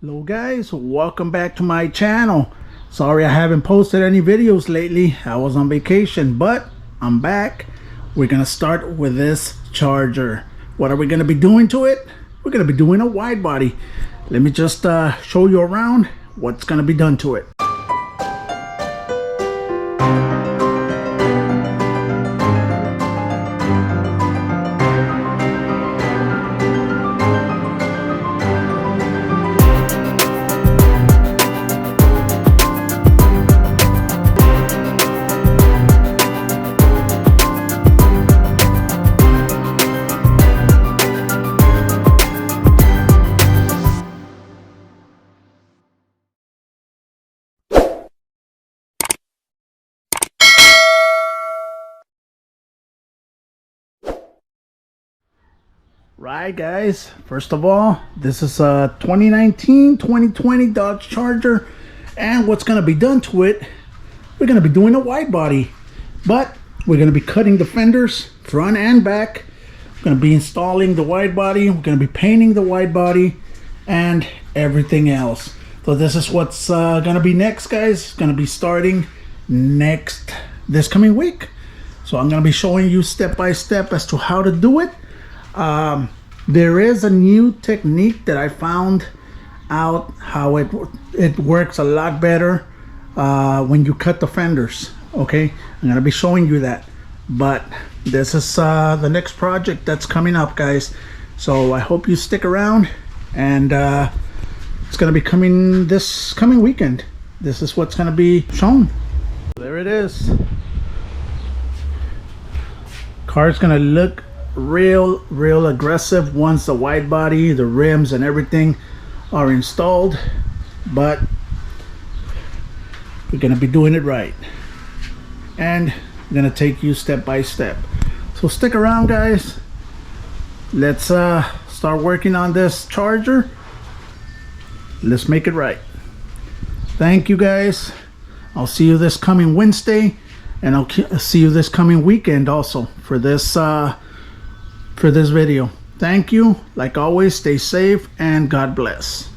Hello guys, welcome back to my channel. Sorry I haven't posted any videos lately. I was on vacation, but I'm back. We're gonna start with this charger. What are we gonna be doing to it? We're gonna be doing a wide body. Let me just show you around what's gonna be done to it. Right guys, first of all, this is a 2019-2020 Dodge Charger, and what's going to be done to it, we're going to be doing a wide body, but we're going to be cutting the fenders front and back. We're going to be installing the wide body, we're going to be painting the wide body and everything else. So this is what's going to be next guys. It's going to be starting this coming week. So I'm going to be showing you step by step as to how to do it. There is a new technique that I found out how it works a lot better when you cut the fenders. Okay, I'm gonna be showing you that, but this is the next project that's coming up guys, so I hope you stick around, and it's gonna be coming this coming weekend. This is what's gonna be shown. There it is. Car's gonna look real aggressive once the wide body, the rims and everything are installed, but we're gonna be doing it right, and I'm gonna take you step by step. So stick around guys, let's start working on this charger. Let's make it right. Thank you guys. I'll see you this coming Wednesday, and I'll see you this coming weekend also for this video. Thank you. Like always, stay safe and God bless.